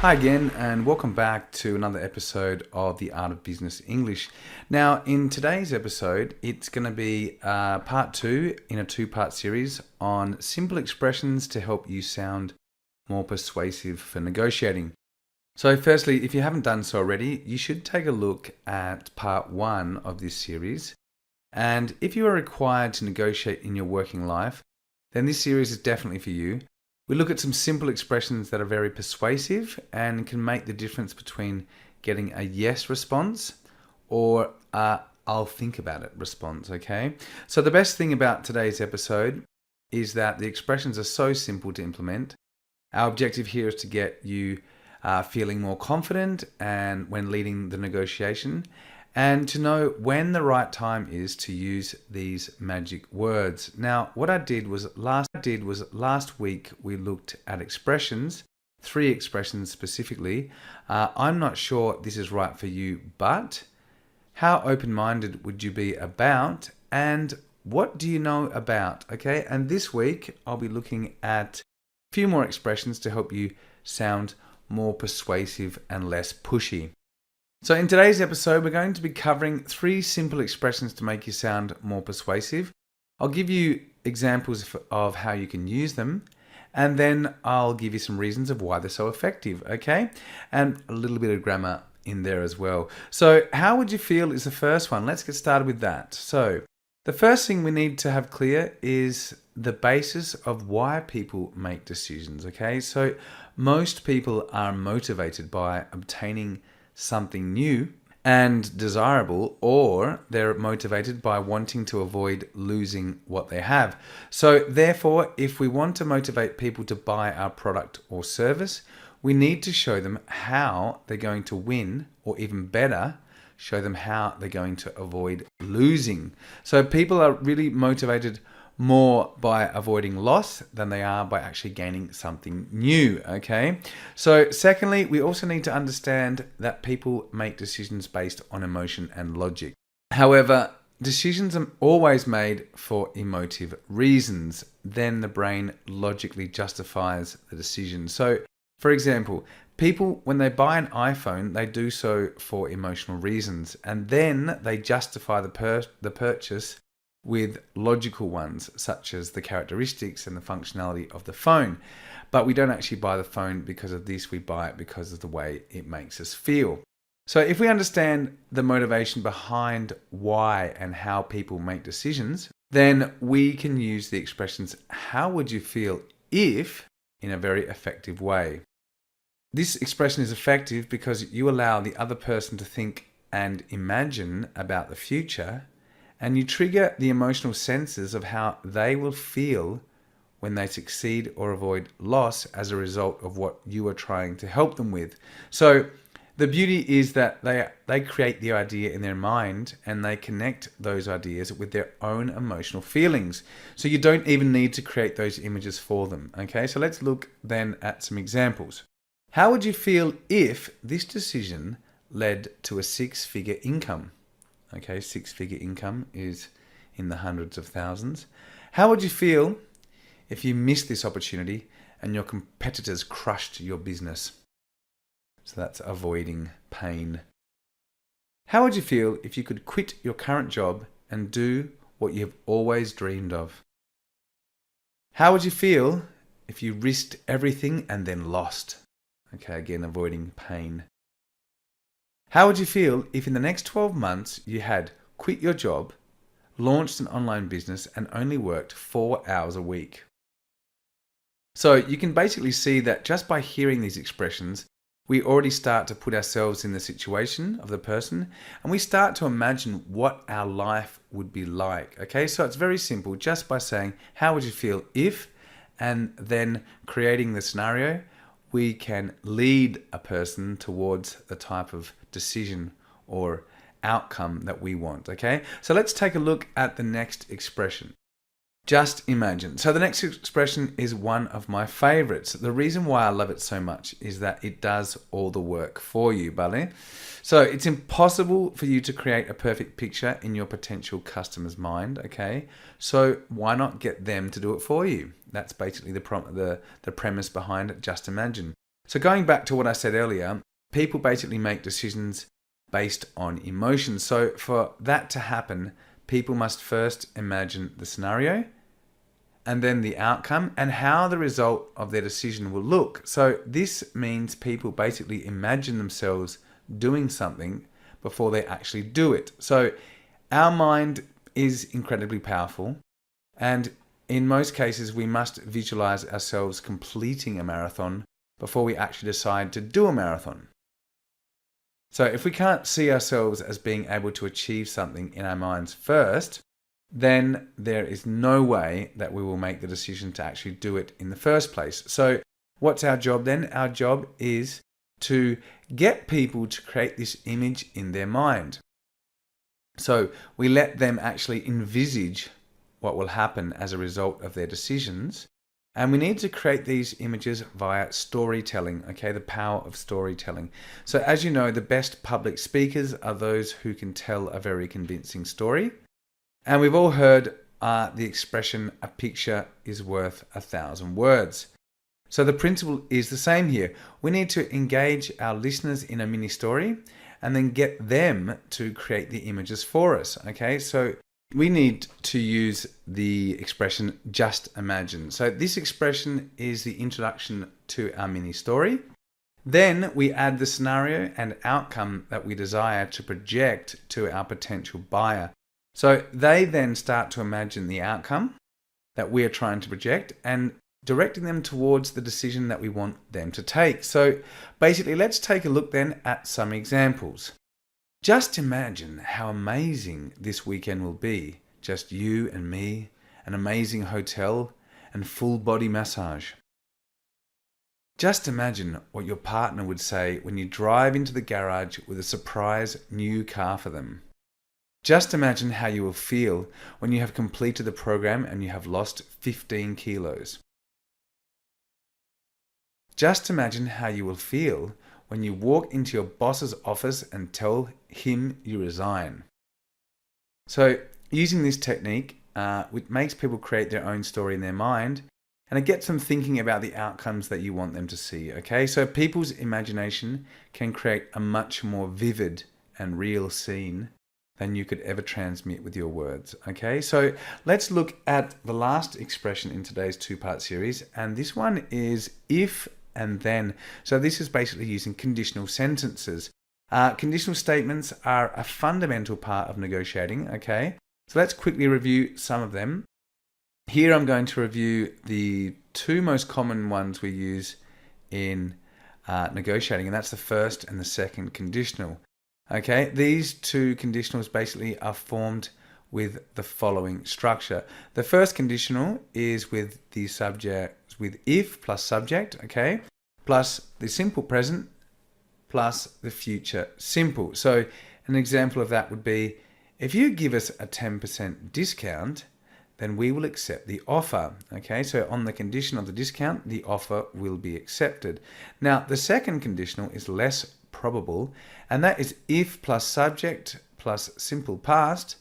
Hi again, and welcome back to another episode of The Art of Business English. Now, in today's episode, it's going to be part two in a two-part series on simple expressions to help you sound more persuasive for negotiating. So firstly, if you haven't done so already, you should take a look at part one of this series. And if you are required to negotiate in your working life, then this series is definitely for you. We look at some simple expressions that are very persuasive and can make the difference between getting a yes response or a I'll think about it response, okay? So the best thing about today's episode is that the expressions are so simple to implement. Our objective here is to get you feeling more confident and when leading the negotiation, and to know when the right time is to use these magic words. Now, what I did was last week we looked at expressions, 3 expressions specifically. I'm not sure this is right for you, but how open-minded would you be about, and what do you know about? Okay, and this week I'll be looking at a few more expressions to help you sound more persuasive and less pushy. So in today's episode, we're going to be covering 3 simple expressions to make you sound more persuasive. I'll give you examples of how you can use them, and then I'll give you some reasons of why they're so effective, okay? And a little bit of grammar in there as well. So how would you feel is the first one. Let's get started with that. So the first thing we need to have clear is the basis of why people make decisions, okay? So most people are motivated by obtaining something new and desirable, or they're motivated by wanting to avoid losing what they have. So therefore, if we want to motivate people to buy our product or service, we need to show them how they're going to win, or even better, show them how they're going to avoid losing. So people are really motivated more by avoiding loss than they are by actually gaining something new, okay? So secondly, we also need to understand that people make decisions based on emotion and logic. However, decisions are always made for emotive reasons. Then the brain logically justifies the decision. So, for example, people, when they buy an iPhone, they do so for emotional reasons, and then they justify the purchase with logical ones, such as the characteristics and the functionality of the phone. But we don't actually buy the phone because of this, we buy it because of the way it makes us feel. So if we understand the motivation behind why and how people make decisions, then we can use the expressions, how would you feel if, in a very effective way. This expression is effective because you allow the other person to think and imagine about the future, and you trigger the emotional senses of how they will feel when they succeed or avoid loss as a result of what you are trying to help them with. So the beauty is that they create the idea in their mind and they connect those ideas with their own emotional feelings. So you don't even need to create those images for them. Okay, so let's look then at some examples. How would you feel if this decision led to a 6-figure income? Okay, 6-figure income is in the hundreds of thousands. How would you feel if you missed this opportunity and your competitors crushed your business? So that's avoiding pain. How would you feel if you could quit your current job and do what you have always dreamed of? How would you feel if you risked everything and then lost? Okay, again, avoiding pain. How would you feel if in the next 12 months you had quit your job, launched an online business, and only worked 4 hours a week? So you can basically see that just by hearing these expressions, we already start to put ourselves in the situation of the person, and we start to imagine what our life would be like. Okay, so it's very simple. Just by saying, how would you feel if, and then creating the scenario, we can lead a person towards the type of decision or outcome that we want, okay? So let's take a look at the next expression. Just imagine. So the next expression is one of my favorites. The reason why I love it so much is that it does all the work for you, ¿vale? So it's impossible for you to create a perfect picture in your potential customer's mind, okay? So why not get them to do it for you? That's basically the premise behind Just Imagine. So going back to what I said earlier, people basically make decisions based on emotions. So for that to happen, people must first imagine the scenario and then the outcome and how the result of their decision will look. So this means people basically imagine themselves doing something before they actually do it. So our mind is incredibly powerful, and in most cases we must visualize ourselves completing a marathon before we actually decide to do a marathon. So if we can't see ourselves as being able to achieve something in our minds first, then there is no way that we will make the decision to actually do it in the first place. So what's our job then? Our job is to get people to create this image in their mind. So we let them actually envisage what will happen as a result of their decisions. And we need to create these images via storytelling, okay, the power of storytelling. So as you know, the best public speakers are those who can tell a very convincing story. And we've all heard the expression, a picture is worth 1,000 words. So the principle is the same here. We need to engage our listeners in a mini story and then get them to create the images for us, okay? So we need to use the expression, just imagine. So this expression is the introduction to our mini story. Then we add the scenario and outcome that we desire to project to our potential buyer. So they then start to imagine the outcome that we are trying to project and directing them towards the decision that we want them to take. So basically, let's take a look then at some examples. Just imagine how amazing this weekend will be. Just you and me, an amazing hotel, and full body massage. Just imagine what your partner would say when you drive into the garage with a surprise new car for them. Just imagine how you will feel when you have completed the program and you have lost 15 kilos. Just imagine how you will feel when you walk into your boss's office and tell him you resign. So using this technique, it makes people create their own story in their mind, and it gets them thinking about the outcomes that you want them to see. Okay, so people's imagination can create a much more vivid and real scene than you could ever transmit with your words. Okay, so let's look at the last expression in today's two-part series, and this one is if and then. So this is basically using conditional sentences. Conditional statements are a fundamental part of negotiating, okay? So let's quickly review some of them. Here I'm going to review the two most common ones we use in negotiating, and that's the first and the second conditional. Okay, these two conditionals basically are formed with the following structure. The first conditional is with the subject, with if plus subject, okay, plus the simple present plus the future simple. So an example of that would be, if you give us a 10% discount, then we will accept the offer. Okay, so on the condition of the discount, the offer will be accepted. Now, the second conditional is less probable, and that is if plus subject plus simple past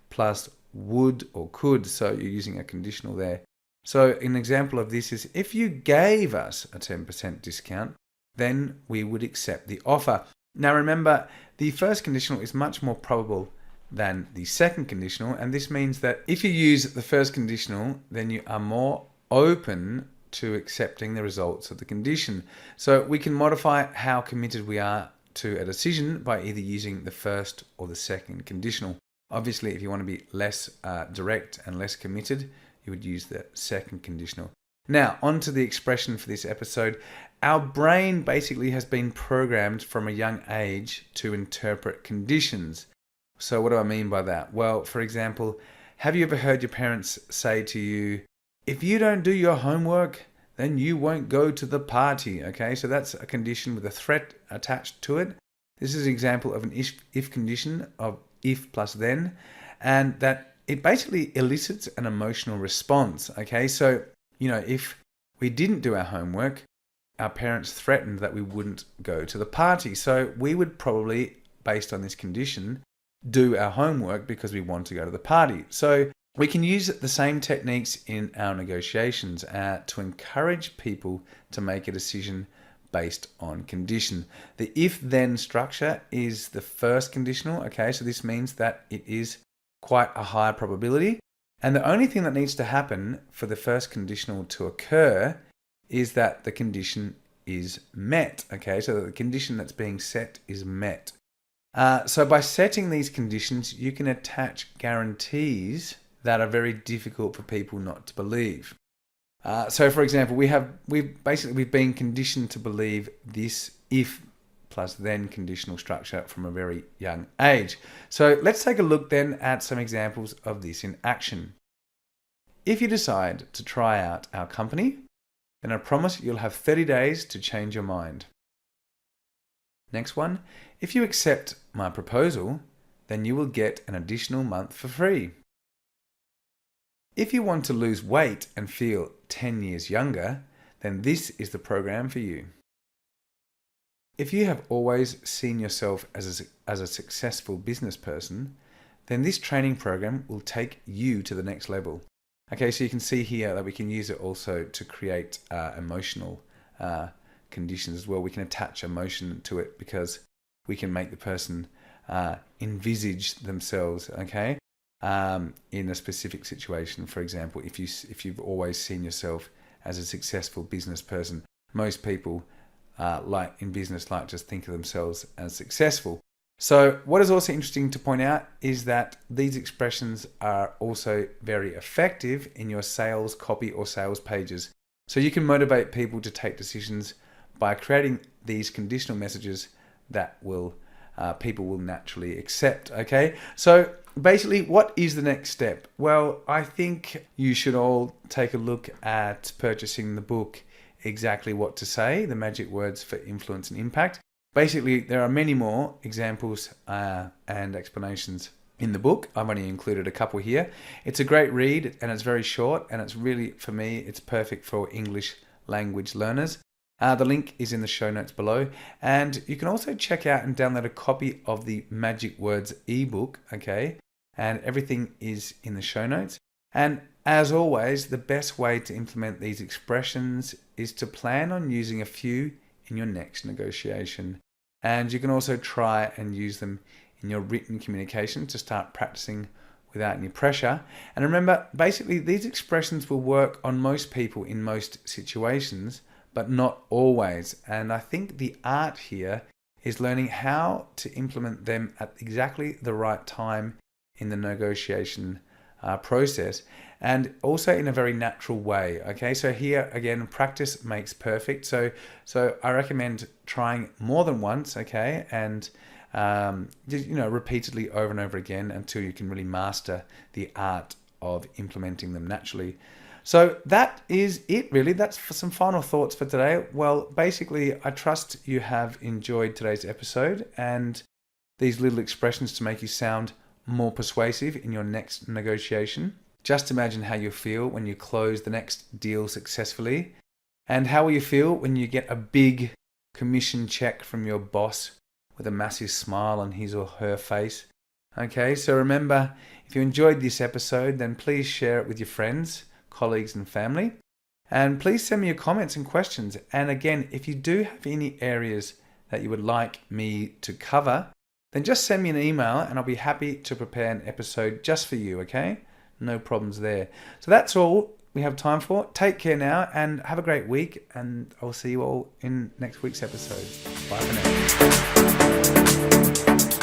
plus would or could. So you're using a conditional there. So an example of this is, if you gave us a 10% discount, then we would accept the offer. Now remember, the first conditional is much more probable than the second conditional, and this means that if you use the first conditional, then you are more open to accepting the results of the condition. So we can modify how committed we are to a decision by either using the first or the second conditional. Obviously, if you want to be less direct and less committed, you would use the second conditional. Now, on to the expression for this episode. Our brain basically has been programmed from a young age to interpret conditions. So what do I mean by that? Well, for example, have you ever heard your parents say to you, if you don't do your homework, then you won't go to the party, okay? So that's a condition with a threat attached to it. This is an example of an if condition of if plus then, and that it basically elicits an emotional response, okay? So, if we didn't do our homework, our parents threatened that we wouldn't go to the party. So we would probably, based on this condition, do our homework because we want to go to the party. So we can use the same techniques in our negotiations to encourage people to make a decision based on condition. The if-then structure is the first conditional, okay? So this means that it is quite a high probability. And the only thing that needs to happen for the first conditional to occur is that the condition is met, okay? So that the condition that's being set is met. So by setting these conditions, you can attach guarantees that are very difficult for people not to believe. So for example, we've been conditioned to believe this if plus then conditional structure from a very young age. So let's take a look then at some examples of this in action. If you decide to try out our company, then I promise you'll have 30 days to change your mind. Next one, if you accept my proposal, then you will get an additional month for free. If you want to lose weight and feel 10 years younger, then this is the program for you. If you have always seen yourself as a successful business person, then this training program will take you to the next level. Okay, so you can see here that we can use it also to create emotional conditions as well. We can attach emotion to it because we can make the person envisage themselves, okay, in a specific situation. For example, if you've always seen yourself as a successful business person, most people like just think of themselves as successful. So what is also interesting to point out is that these expressions are also very effective in your sales copy or sales pages. So you can motivate people to take decisions by creating these conditional messages that people will naturally accept. Okay, so basically, what is the next step? Well, I think you should all take a look at purchasing the book, Exactly What to Say, the Magic Words for Influence and Impact. Basically, there are many more examples and explanations in the book. I've only included a couple here. It's a great read and it's very short, and it's really, for me, it's perfect for English language learners. The link is in the show notes below, and you can also check out and download a copy of the Magic Words ebook, okay? And everything is in the show notes. And as always, the best way to implement these expressions is to plan on using a few in your next negotiation. And you can also try and use them in your written communication to start practicing without any pressure. And remember, basically, these expressions will work on most people in most situations, but not always. And I think the art here is learning how to implement them at exactly the right time in the negotiation process, and also in a very natural way. Okay, so here again, practice makes perfect. So I recommend trying more than once, okay, and repeatedly over and over again until you can really master the art of implementing them naturally. So that is it, really. That's for some final thoughts for today. Well, basically, I trust you have enjoyed today's episode and these little expressions to make you sound more persuasive in your next negotiation. Just imagine how you feel when you close the next deal successfully, and how will you feel when you get a big commission check from your boss with a massive smile on his or her face. Okay, so remember, if you enjoyed this episode, then please share it with your friends, colleagues and family, and please send me your comments and questions. And again, if you do have any areas that you would like me to cover, then just send me an email and I'll be happy to prepare an episode just for you, okay? No problems there. So that's all we have time for. Take care now and have a great week, and I'll see you all in next week's episode. Bye for now.